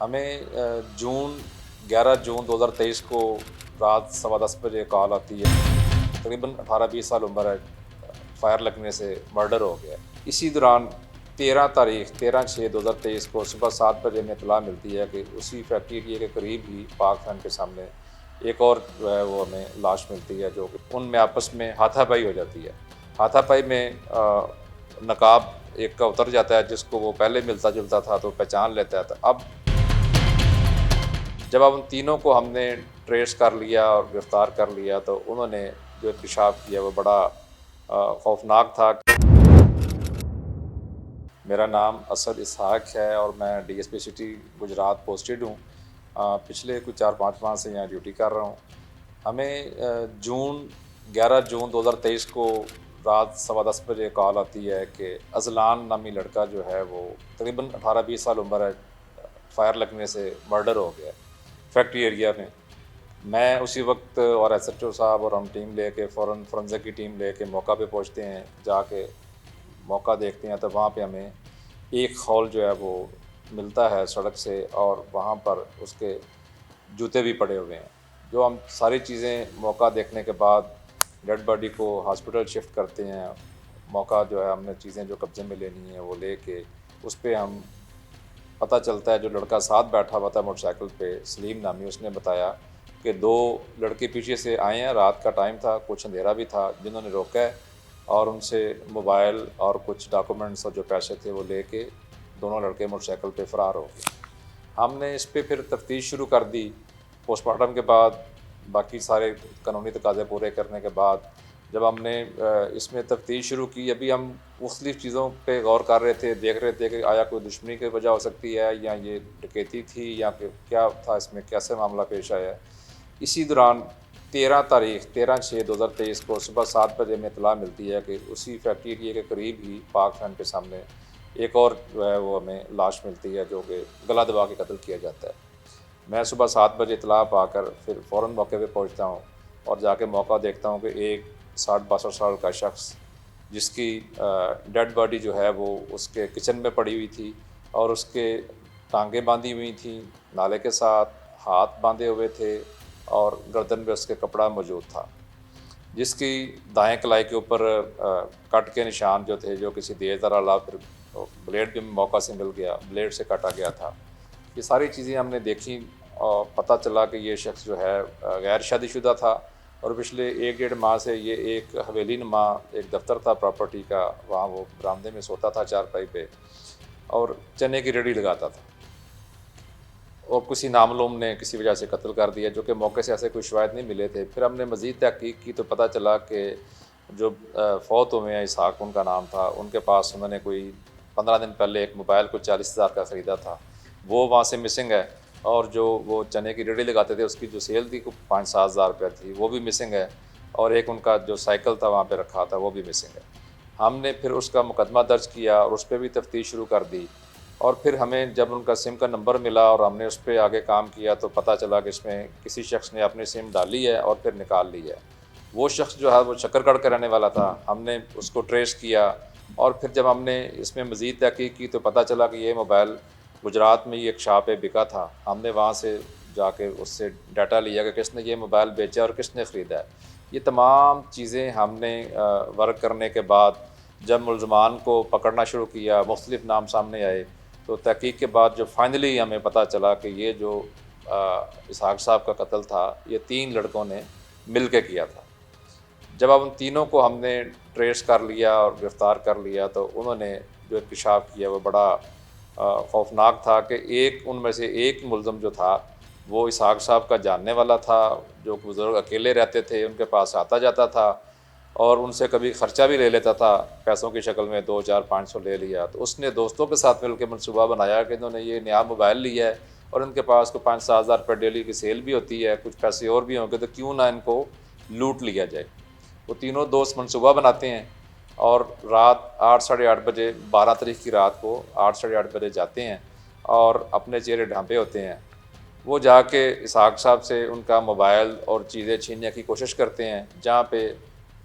हमें जून 11 जून 2023 को रात 10:15 बजे कॉल आती है। तकरीबन 18-20 साल उम्र है, फायर लगने से मर्डर हो गया। इसी दौरान 13/6/2023 को सुबह 7 बजे हमें इत्तला मिलती है कि उसी फैक्ट्री एरिया के करीब ही पाक फैन के सामने एक और जो है वो हमें लाश मिलती है, जो कि उनमें आपस में हाथापाई हो जाती है। हाथापाई में नकाब एक का उतर जाता है, जिसको वो पहले मिलता जुलता था तो पहचान लेता है। तो अब जब अब उन तीनों को हमने ट्रेस कर लिया और गिरफ़्तार कर लिया, तो उन्होंने जो इंकशाफ किया वो बड़ा खौफनाक था। मेरा नाम असद इसहाक है और मैं डीएसपी सिटी गुजरात पोस्टेड हूँ। पिछले कुछ 4-5 माह से यहाँ ड्यूटी कर रहा हूँ। हमें 11 जून 2023 को रात 10:15 बजे कॉल आती है कि अज़लान नामी लड़का जो है वो तकरीबन 18-20 साल उम्र है, फायर लगने से मर्डर हो गया फैक्ट्री एरिया में। मैं उसी वक्त और एसएचओ साहब और हम टीम लेके फ़ौरन फोरेंसिक की टीम लेके मौका पे पहुंचते हैं। जाके मौका देखते हैं तो वहाँ पे हमें एक खौल जो है वो मिलता है सड़क से, और वहाँ पर उसके जूते भी पड़े हुए हैं। जो हम सारी चीज़ें मौका देखने के बाद डेड बॉडी को हॉस्पिटल शिफ्ट करते हैं। मौका जो है हमने चीज़ें जो कब्ज़े में लेनी है वो लेके उस पे हम पता चलता है जो लड़का साथ बैठा हुआ था मोटरसाइकिल पे, सलीम नामी, उसने बताया कि 2 लड़के पीछे से आए हैं, रात का टाइम था, कुछ अंधेरा भी था, जिन्होंने रोका है और उनसे मोबाइल और कुछ डॉक्यूमेंट्स और जो पैसे थे वो लेके दोनों लड़के मोटरसाइकिल पे फ़रार हो गए। हमने इस पे फिर तफ्तीश शुरू कर दी। पोस्टमार्टम के बाद बाकी सारे कानूनी तकाज़े पूरे करने के बाद जब हमने इसमें तफ्तीश शुरू की, अभी हम मुख्तलिफ़ चीज़ों पे गौर कर रहे थे, देख रहे थे कि आया कोई दुश्मनी की वजह हो सकती है या ये डकैती थी या फिर क्या था, इसमें कैसे मामला पेश आया है। इसी दौरान 13/6/2023 को सुबह 7 बजे हमें इत्तला मिलती है कि उसी फैक्ट्री एरिया के करीब ही पाक फैन के सामने एक और जो है वो हमें लाश मिलती है, जो कि गला दबा के कत्ल किया जाता है। मैं सुबह 7 बजे इत्तला पाकर फिर फ़ौरन मौके पे पहुंचता हूं और जाके मौका देखता हूं कि एक 60-62 साल का शख्स, जिसकी डेड बॉडी जो है वो उसके किचन में पड़ी हुई थी और उसके टांगें बांधी हुई थी नाले के साथ, हाथ बांधे हुए थे और गर्दन में उसके कपड़ा मौजूद था, जिसकी दाएं कलाई के ऊपर कट के निशान जो थे, जो किसी तेज़ अला फिर ब्लेड भी मौका से मिल गया, ब्लेड से काटा गया था। ये सारी चीज़ें हमने देखी और पता चला कि ये शख्स जो है गैर शादीशुदा था और पिछले 1-1.5 माह से ये एक हवेली नुमा एक दफ्तर था प्रॉपर्टी का, वहाँ वो बरामदे में सोता था चारपाई पे और चने की रेहड़ी लगाता था, और किसी नामालूम ने किसी वजह से कत्ल कर दिया, जो कि मौके से ऐसे कोई शवाहिद नहीं मिले थे। फिर हमने मज़ीद तहकीक की तो पता चला कि जो फ़ौत हुए हैं, इसहाक उनका नाम था, उनके पास उन्होंने कोई 15 दिन पहले एक मोबाइल कुछ 40,000 का ख़रीदा था, वो वहाँ से मिसिंग है। और जो वो चने की रेहड़ी लगाते थे उसकी जो सेल थी वो 5-7 हज़ार रुपये थी, वो भी मिसिंग है। और एक उनका जो साइकिल था वहाँ पे रखा था वो भी मिसिंग है। हमने फिर उसका मुकदमा दर्ज किया और उस पर भी तफ्तीश शुरू कर दी, और फिर हमें जब उनका सिम का नंबर मिला और हमने उस पर आगे काम किया तो पता चला कि इसमें किसी शख्स ने अपनी सिम डाली है और फिर निकाल ली है। वो शख्स जो है वो शकरगढ़ का रहने वाला था, हमने उसको ट्रेस किया और फिर जब हमने इसमें मज़ीद तहकीक की तो पता चला कि ये मोबाइल गुजरात में ही एक शॉप पे बिका था। हमने वहाँ से जाके उससे डाटा लिया कि किसने ये मोबाइल बेचा और किसने ख़रीदा है। ये तमाम चीज़ें हमने वर्क करने के बाद जब मुलज़मान को पकड़ना शुरू किया, मुख्तलिफ़ नाम सामने आए, तो तहकीक के बाद जो फाइनली हमें पता चला कि ये जो इसहाक साहब का कत्ल था ये 3 लड़कों ने मिल के किया था। जब अब उन तीनों को हमने ट्रेस कर लिया और गिरफ़्तार कर लिया तो उन्होंने जो इंकशाफ किया वो बड़ा खौफनाक था कि एक उनमें से एक मुलज़म जो था वो इसहाक साहब का जानने वाला था, जो बुज़ुर्ग अकेले रहते थे, उनके पास आता जाता था और उनसे कभी ख़र्चा भी ले लेता था, पैसों की शक्ल में 2-4-500 ले लिया। तो उसने दोस्तों के साथ मिलकर मनसूबा बनाया कि इन्होंने ये नया मोबाइल लिया है और उनके पास को 5-7 हज़ार रुपये डेली की सेल भी होती है, कुछ पैसे और भी होंगे, तो क्यों ना इनको लूट लिया जाए। वो तीनों दोस्त मनसूबा बनाते हैं और रात 8 साढ़े 8 बजे 12 तारीख की रात को 8 साढ़े 8 बजे जाते हैं और अपने चेहरे ढांपे होते हैं। वो जाके इसहाक साहब से उनका मोबाइल और चीज़ें छीनने की कोशिश करते हैं, जहाँ पे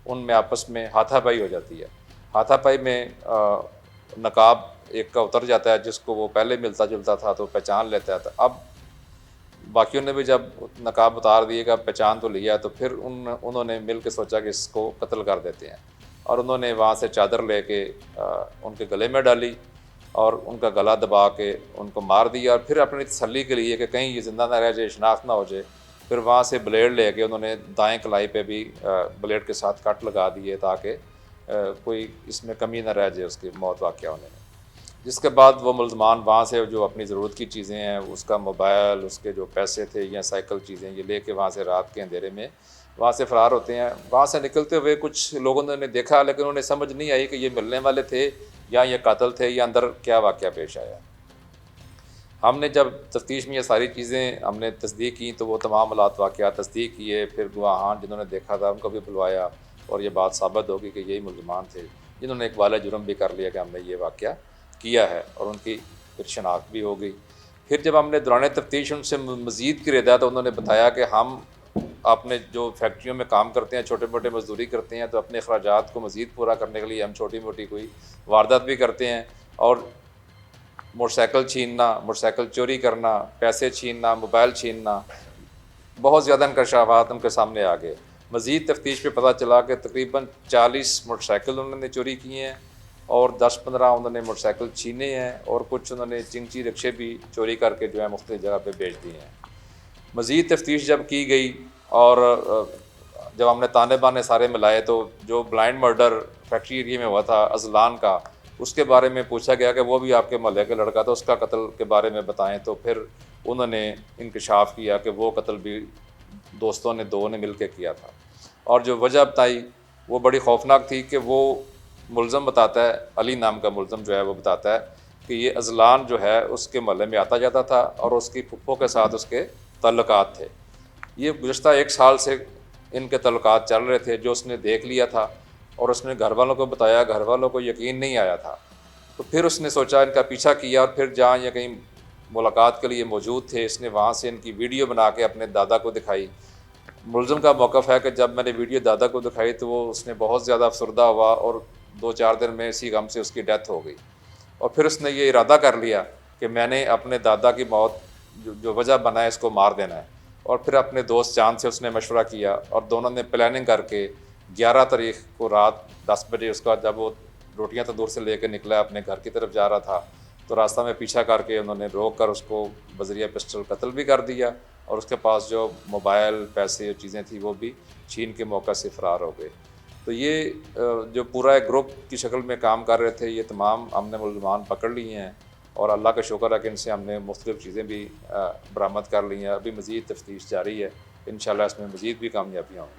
उनमें आपस में हाथापाई हो जाती है। हाथापाई में नकाब ایک کا اتر جاتا ہے، جس کو وہ پہلے ملتا جلتا تھا تو پہچان لیتا ہے، تو اب باقیوں نے بھی جب نقاب اتار دیے گا، پہچان تو لیا، تو پھر انہوں نے مل کے سوچا کہ اس کو قتل کر دیتے ہیں، اور انہوں نے وہاں سے چادر لے کے ان کے گلے میں ڈالی اور ان کا گلا دبا کے ان کو مار دیا، اور پھر اپنی تسلی کے لیے کہ کہیں یہ زندہ نہ رہ جائے، شناخت نہ ہو جائے، پھر وہاں سے بلیڈ لے کے انہوں نے دائیں کلائی پہ بھی بلیڈ کے ساتھ کٹ لگا دیے تاکہ کوئی اس میں کمی نہ رہ جائے اس کی موت واقع ہونے میں۔ جس کے بعد وہ ملزمان وہاں سے جو اپنی ضرورت کی چیزیں ہیں، اس کا موبائل، اس کے جو پیسے تھے یا سائیکل چیزیں، یہ لے کے وہاں سے رات کے اندھیرے میں وہاں سے فرار ہوتے ہیں۔ وہاں سے نکلتے ہوئے کچھ لوگوں نے دیکھا، لیکن انہیں سمجھ نہیں آئی کہ یہ ملنے والے تھے یا یہ قاتل تھے، یا اندر کیا واقعہ پیش آیا۔ ہم نے جب تفتیش میں یہ ساری چیزیں ہم نے تصدیق کی، تو وہ تمام حالات واقعات تصدیق کیے، پھر گواہان جنہوں نے دیکھا تھا ان کو بھی بلوایا، اور یہ بات ثابت ہوگی کہ یہی ملزمان تھے جنہوں نے اقبال جرم بھی کر لیا کہ ہم نے یہ واقعہ کیا ہے، اور ان کی پھر شناخت بھی ہو گئی۔ پھر جب ہم نے دوران تفتیش ان سے مزید کی ردا، تو انہوں نے بتایا کہ ہم اپنے جو فیکٹریوں میں کام کرتے ہیں، چھوٹے موٹے مزدوری کرتے ہیں، تو اپنے اخراجات کو مزید پورا کرنے کے لیے ہم چھوٹی موٹی کوئی واردات بھی کرتے ہیں، اور موٹر سائیکل چھیننا، موٹر سائیکل چوری کرنا، پیسے چھیننا، موبائل چھیننا، بہت زیادہ انکشافات ان کے سامنے آ گئے۔ مزید تفتیش پہ پتہ چلا کہ تقریباً 40 موٹر سائیکل انہوں نے چوری کیے ہیں، اور 10-15 انہوں نے موٹر سائیکل چھینے ہیں، اور کچھ انہوں نے چنچی رکشے بھی چوری کر کے جو ہے مختلف جگہ پہ بیچ دیے ہیں۔ مزید تفتیش جب کی گئی، اور جب ہم نے تانے بانے سارے ملائے، تو جو بلائنڈ مرڈر فیکٹری ایریا میں ہوا تھا اذلان کا، اس کے بارے میں پوچھا گیا کہ وہ بھی آپ کے محلے کا لڑکا تھا، اس کا قتل کے بارے میں بتائیں، تو پھر انہوں نے انکشاف کیا کہ وہ قتل بھی دوستوں نے دو نے مل کے کیا تھا، اور جو وجہ بتائی وہ بڑی خوفناک تھی کہ وہ ملزم بتاتا ہے، علی نام کا ملزم جو ہے وہ بتاتا ہے کہ یہ اذلان جو ہے اس کے محلے میں آتا جاتا تھا، اور اس کی پھپھو کے ساتھ اس کے تعلقات تھے۔ یہ گزشتہ 1 سال سے ان کے تعلقات چل رہے تھے، جو اس نے دیکھ لیا تھا، اور اس نے گھر والوں کو بتایا، گھر والوں کو یقین نہیں آیا تھا، تو پھر اس نے سوچا ان کا پیچھا کیا، اور پھر جہاں یہ کہیں ملاقات کے لیے موجود تھے، اس نے وہاں سے ان کی ویڈیو بنا کے اپنے دادا کو دکھائی۔ ملزم کا موقف ہے کہ جب میں نے ویڈیو دادا کو دکھائی تو وہ اس نے بہت زیادہ افسردہ ہوا، اور 2-4 دن میں اسی غم سے اس کی ڈیتھ ہو گئی، اور پھر اس نے یہ ارادہ کر لیا کہ میں نے اپنے دادا کی موت جو وجہ بنا ہے اس کو مار دینا ہے، اور پھر اپنے دوست چاند سے اس نے مشورہ کیا، اور دونوں نے پلاننگ کر کے 11 تاریخ کو رات 10 بجے اس کا جب وہ روٹیاں تندور سے لے کے نکلا اپنے گھر کی طرف جا رہا تھا، تو راستہ میں پیچھا کر کے انہوں نے روک کر اس کو بذریعہ پسٹل قتل بھی کر دیا، اور اس کے پاس جو موبائل، پیسے اور چیزیں تھیں وہ بھی چھین کے موقع سے فرار ہو گئے۔ تو یہ جو پورا ایک گروپ کی شکل میں کام کر رہے تھے، یہ تمام ہم نے ملزمان پکڑ لیے ہیں، اور اللہ کا شکر ہے کہ ان سے ہم نے مختلف چیزیں بھی برآمد کر لی ہیں۔ ابھی مزید تفتیش جاری ہے، انشاءاللہ اس میں مزید بھی کامیابیاں ہوں گی۔